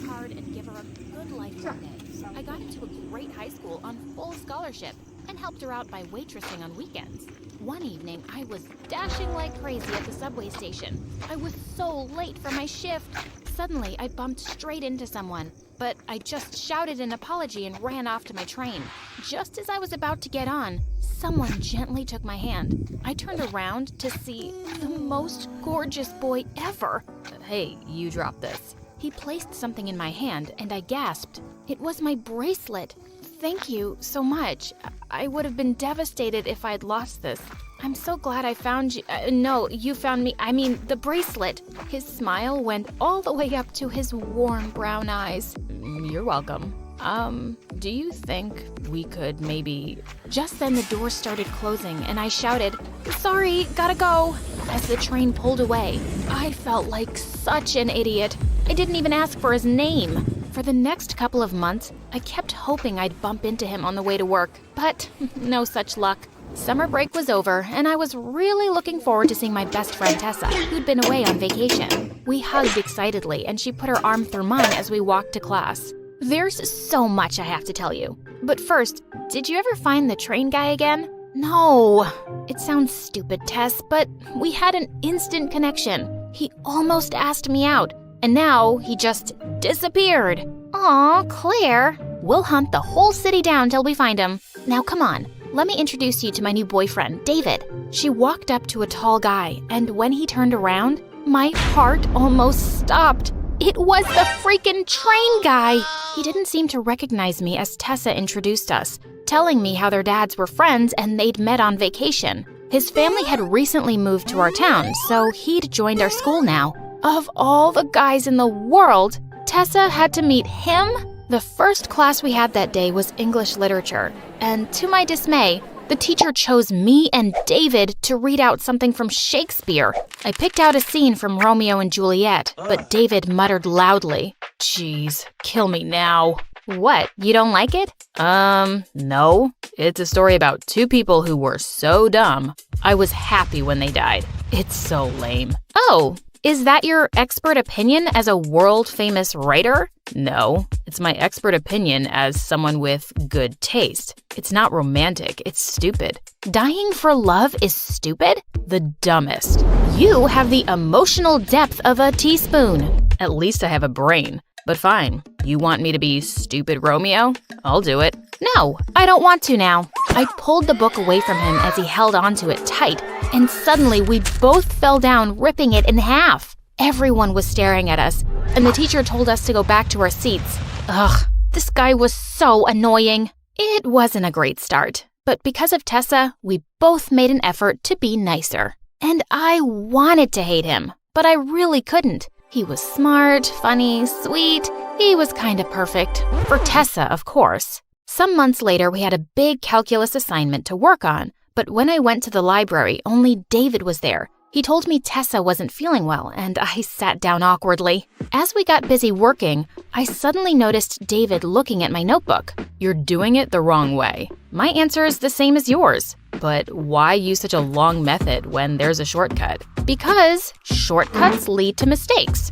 hard and give her a good life one day. I got into a great high school on full scholarship and helped her out by waitressing on weekends. One evening, I was dashing like crazy at the subway station. I was so late for my shift. Suddenly, I bumped straight into someone, but I just shouted an apology and ran off to my train. Just as I was about to get on, someone gently took my hand. I turned around to see the most gorgeous boy ever. Hey, you dropped this. He placed something in my hand, and I gasped. It was my bracelet. Thank you so much. I would have been devastated if I'd lost this. I'm so glad I found you. No, you found me. I mean, the bracelet. His smile went all the way up to his warm brown eyes. You're welcome. Do you think we could maybe... Just then the door started closing and I shouted, "Sorry, gotta go," as the train pulled away. I felt like such an idiot. I didn't even ask for his name. For the next couple of months, I kept hoping I'd bump into him on the way to work, but no such luck. Summer break was over, and I was really looking forward to seeing my best friend Tessa, who'd been away on vacation. We hugged excitedly, and she put her arm through mine as we walked to class. There's so much I have to tell you. But first, did you ever find the train guy again? No. It sounds stupid, Tess, but we had an instant connection. He almost asked me out, and now he just disappeared. Aw, Claire. We'll hunt the whole city down till we find him. Now come on, let me introduce you to my new boyfriend, David. She walked up to a tall guy, and when he turned around, my heart almost stopped. It was the freaking train guy! He didn't seem to recognize me as Tessa introduced us, telling me how their dads were friends and they'd met on vacation. His family had recently moved to our town, so he'd joined our school now. Of all the guys in the world, Tessa had to meet him? The first class we had that day was English literature, and to my dismay, the teacher chose me and David to read out something from Shakespeare. I picked out a scene from Romeo and Juliet, but David muttered loudly, "Jeez, kill me now." What, you don't like it? No. It's a story about two people who were so dumb. I was happy when they died. It's so lame. Oh, is that your expert opinion as a world-famous writer? No, it's my expert opinion as someone with good taste. It's not romantic, it's stupid. Dying for love is stupid? The dumbest. You have the emotional depth of a teaspoon. At least I have a brain. But fine, you want me to be stupid Romeo? I'll do it. No, I don't want to now. I pulled the book away from him as he held onto it tight, and suddenly we both fell down, ripping it in half. Everyone was staring at us, and the teacher told us to go back to our seats. Ugh, this guy was so annoying. It wasn't a great start, but because of Tessa, we both made an effort to be nicer. And I wanted to hate him, but I really couldn't. He was smart, funny, sweet. He was kind of perfect. For Tessa, of course. Some months later, we had a big calculus assignment to work on, but when I went to the library, only David was there. He told me Tessa wasn't feeling well, and I sat down awkwardly. As we got busy working, I suddenly noticed David looking at my notebook. You're doing it the wrong way. My answer is the same as yours. But why use such a long method when there's a shortcut? Because shortcuts lead to mistakes.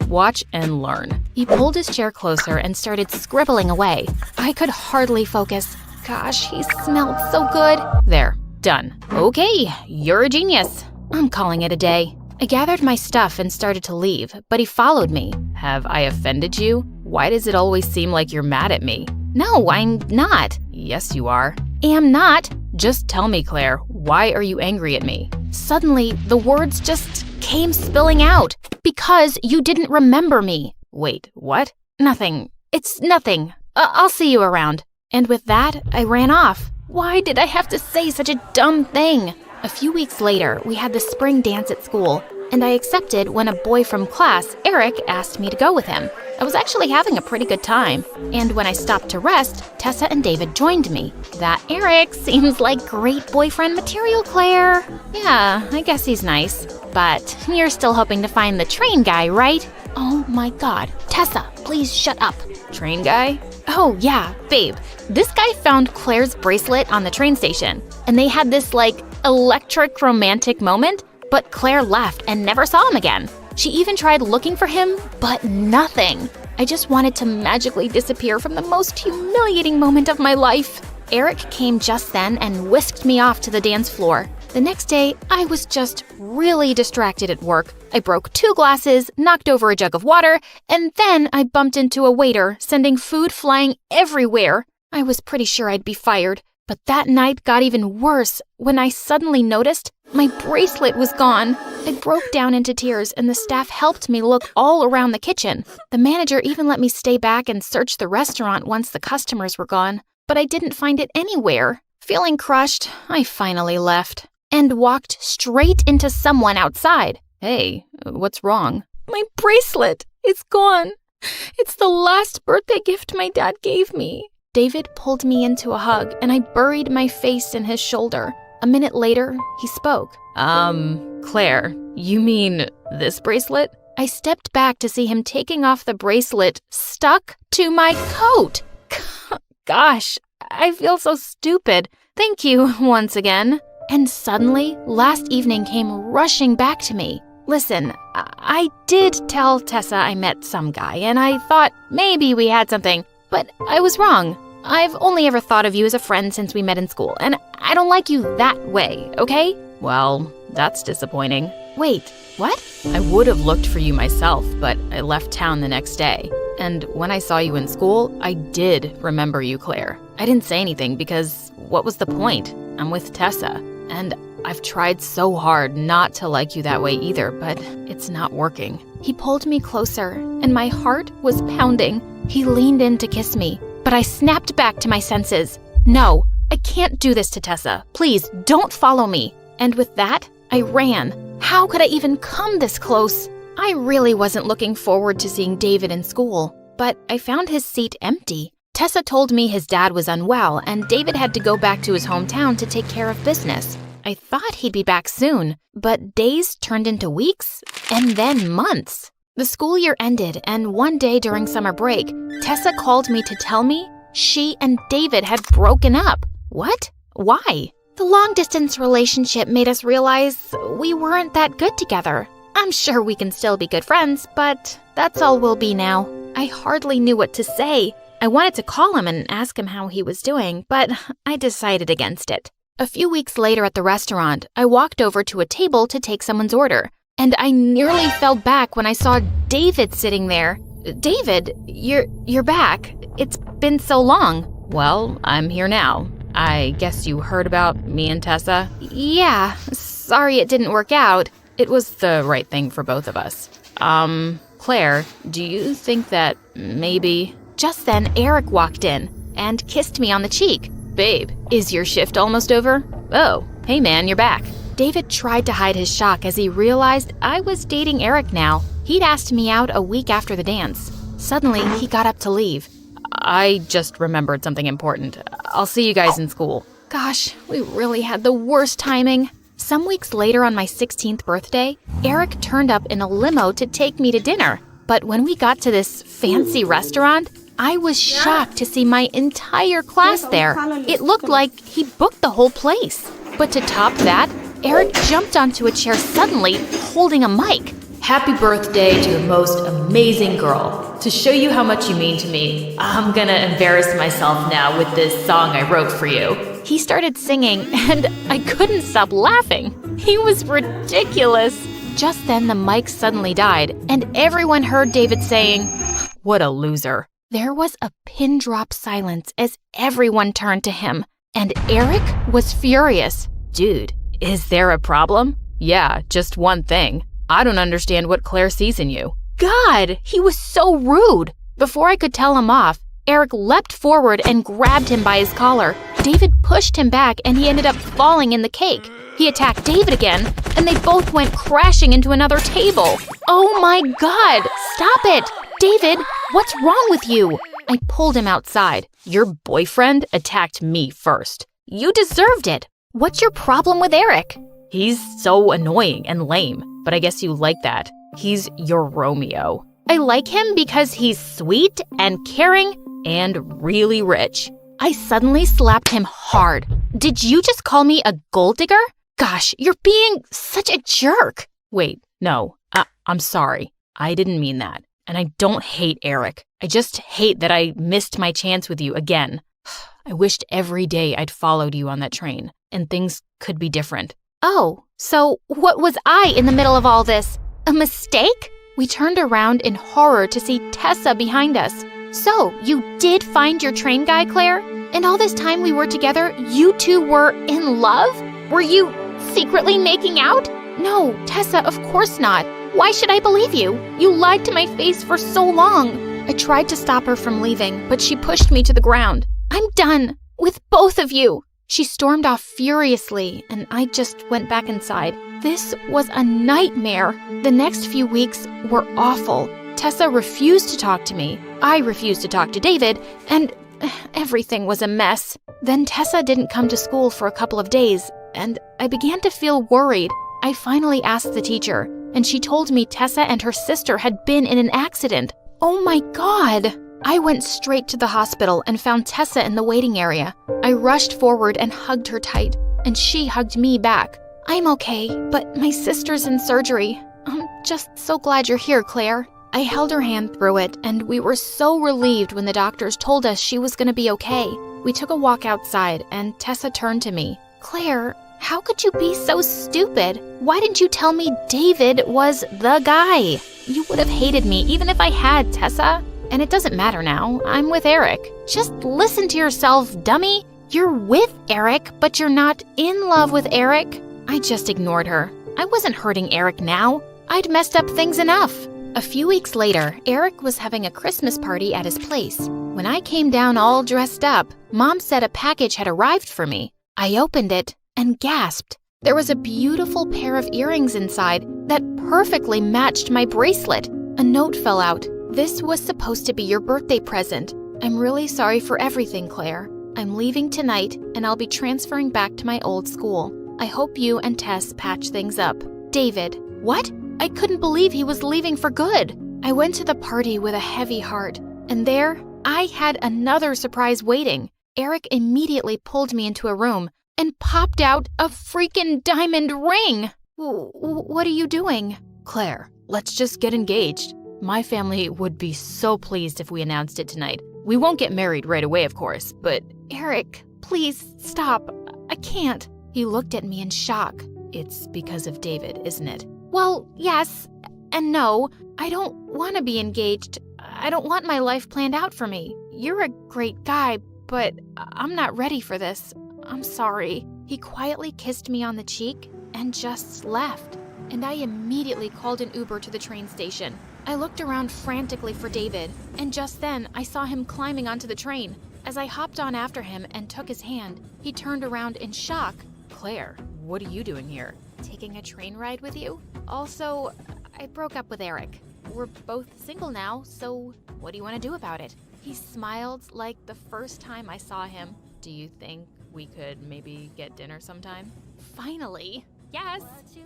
Watch and learn. He pulled his chair closer and started scribbling away. I could hardly focus. Gosh, he smelled so good. There, done. Okay, you're a genius. I'm calling it a day. I gathered my stuff and started to leave, but he followed me. Have I offended you? Why does it always seem like you're mad at me? No, I'm not. Yes, you are. Am not. Just tell me, Claire, why are you angry at me? Suddenly, the words just came spilling out. Because you didn't remember me. Wait, what? Nothing. It's nothing. I'll see you around. And with that, I ran off. Why did I have to say such a dumb thing? A few weeks later, we had the spring dance at school, and I accepted when a boy from class, Eric, asked me to go with him. I was actually having a pretty good time, and when I stopped to rest, Tessa and David joined me. That Eric seems like great boyfriend material, Claire. Yeah, I guess he's nice. But you're still hoping to find the train guy, right? Oh my God. Tessa, please shut up. Train guy? Oh yeah, babe. This guy found Claire's bracelet on the train station, and they had this, electric romantic moment, but Claire left and never saw him again. She even tried looking for him, but nothing. I just wanted to magically disappear from the most humiliating moment of my life. Eric came just then and whisked me off to the dance floor. The next day, I was just really distracted at work. I broke 2 glasses, knocked over a jug of water, and then I bumped into a waiter, sending food flying everywhere. I was pretty sure I'd be fired, but that night got even worse when I suddenly noticed my bracelet was gone. I broke down into tears, and the staff helped me look all around the kitchen. The manager even let me stay back and search the restaurant once the customers were gone, but I didn't find it anywhere. Feeling crushed, I finally left and walked straight into someone outside. Hey, what's wrong? My bracelet! It's gone. It's the last birthday gift my dad gave me. David pulled me into a hug, and I buried my face in his shoulder. A minute later, he spoke. Claire, you mean this bracelet? I stepped back to see him taking off the bracelet stuck to my coat. Gosh, I feel so stupid. Thank you once again. And suddenly, last evening came rushing back to me. Listen, I did tell Tessa I met some guy, and I thought maybe we had something, but I was wrong. I've only ever thought of you as a friend since we met in school, and I don't like you that way, okay? Well, that's disappointing. Wait, what? I would have looked for you myself, but I left town the next day. And when I saw you in school, I did remember you, Claire. I didn't say anything because what was the point? I'm with Tessa, and I've tried so hard not to like you that way either, but it's not working. He pulled me closer, and my heart was pounding. He leaned in to kiss me, but I snapped back to my senses. No, I can't do this to Tessa. Please, don't follow me. And with that, I ran. How could I even come this close? I really wasn't looking forward to seeing David in school, but I found his seat empty. Tessa told me his dad was unwell, and David had to go back to his hometown to take care of business. I thought he'd be back soon, but days turned into weeks, and then months. The school year ended, and one day during summer break, Tessa called me to tell me she and David had broken up. What? Why? The long-distance relationship made us realize we weren't that good together. I'm sure we can still be good friends, but that's all we'll be now. I hardly knew what to say. I wanted to call him and ask him how he was doing, but I decided against it. A few weeks later at the restaurant, I walked over to a table to take someone's order, and I nearly fell back when I saw David sitting there. David, you're back. It's been so long. Well, I'm here now. I guess you heard about me and Tessa? Yeah, sorry it didn't work out. It was the right thing for both of us. Claire, do you think that maybe... Just then, Eric walked in and kissed me on the cheek. Babe, is your shift almost over? Oh, hey man, you're back. David tried to hide his shock as he realized I was dating Eric now. He'd asked me out a week after the dance. Suddenly, he got up to leave. I just remembered something important. I'll see you guys in school. Gosh, we really had the worst timing. Some weeks later on my 16th birthday, Eric turned up in a limo to take me to dinner. But when we got to this fancy restaurant, I was shocked to see my entire class there. It looked like he booked the whole place. But to top that, Eric jumped onto a chair suddenly, holding a mic. Happy birthday to the most amazing girl. To show you how much you mean to me, I'm gonna embarrass myself now with this song I wrote for you. He started singing, and I couldn't stop laughing. He was ridiculous. Just then, the mic suddenly died, and everyone heard David saying, "What a loser." There was a pin-drop silence as everyone turned to him, and Eric was furious. Dude, is there a problem? Yeah, just one thing. I don't understand what Claire sees in you. God, he was so rude. Before I could tell him off, Eric leapt forward and grabbed him by his collar. David pushed him back, and he ended up falling in the cake. He attacked David again, and they both went crashing into another table. Oh my God, stop it! David, what's wrong with you? I pulled him outside. Your boyfriend attacked me first. You deserved it. What's your problem with Eric? He's so annoying and lame, but I guess you like that. He's your Romeo. I like him because he's sweet and caring and really rich. I suddenly slapped him hard. Did you just call me a gold digger? Gosh, you're being such a jerk. Wait, no, I'm sorry. I didn't mean that. And I don't hate Eric. I just hate that I missed my chance with you again. I wished every day I'd followed you on that train, and things could be different. Oh, so what was I in the middle of all this? A mistake? We turned around in horror to see Tessa behind us. So, you did find your train guy, Claire? And all this time we were together, you two were in love? Were you secretly making out? No, Tessa, of course not. Why should I believe you? You lied to my face for so long. I tried to stop her from leaving, but she pushed me to the ground. I'm done with both of you. She stormed off furiously, and I just went back inside. This was a nightmare. The next few weeks were awful. Tessa refused to talk to me. I refused to talk to David, and everything was a mess. Then Tessa didn't come to school for a couple of days, and I began to feel worried. I finally asked the teacher, and she told me Tessa and her sister had been in an accident. Oh my God! I went straight to the hospital and found Tessa in the waiting area. I rushed forward and hugged her tight, and she hugged me back. I'm okay, but my sister's in surgery. I'm just so glad you're here, Claire. I held her hand through it, and we were so relieved when the doctors told us she was going to be okay. We took a walk outside, and Tessa turned to me. Claire, how could you be so stupid? Why didn't you tell me David was the guy? You would have hated me even if I had, Tessa. And it doesn't matter now. I'm with Eric. Just listen to yourself, dummy. You're with Eric, but you're not in love with Eric. I just ignored her. I wasn't hurting Eric now. I'd messed up things enough. A few weeks later, Eric was having a Christmas party at his place. When I came down all dressed up, Mom said a package had arrived for me. I opened it and gasped. There was a beautiful pair of earrings inside that perfectly matched my bracelet. A note fell out. This was supposed to be your birthday present. I'm really sorry for everything, Claire. I'm leaving tonight, and I'll be transferring back to my old school. I hope you and Tess patch things up. David. What? I couldn't believe he was leaving for good. I went to the party with a heavy heart, and there I had another surprise waiting. Eric immediately pulled me into a room and popped out a freaking diamond ring. What are you doing? Claire, let's just get engaged. My family would be so pleased if we announced it tonight. We won't get married right away, of course, but... Eric, please stop. I can't. He looked at me in shock. It's because of David, isn't it? Well, yes and no. I don't want to be engaged. I don't want my life planned out for me. You're a great guy, but I'm not ready for this. I'm sorry. He quietly kissed me on the cheek and just left. And I immediately called an Uber to the train station. I looked around frantically for David, and just then I saw him climbing onto the train. As I hopped on after him and took his hand, he turned around in shock. Claire, what are you doing here? Taking a train ride with you? Also, I broke up with Eric. We're both single now, so what do you want to do about it? He smiled like the first time I saw him. Do you think we could maybe get dinner sometime? Finally. Yes.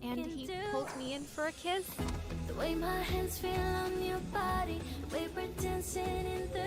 And he pulled me in for a kiss. The way my hands feel on your body, the way we're dancing in the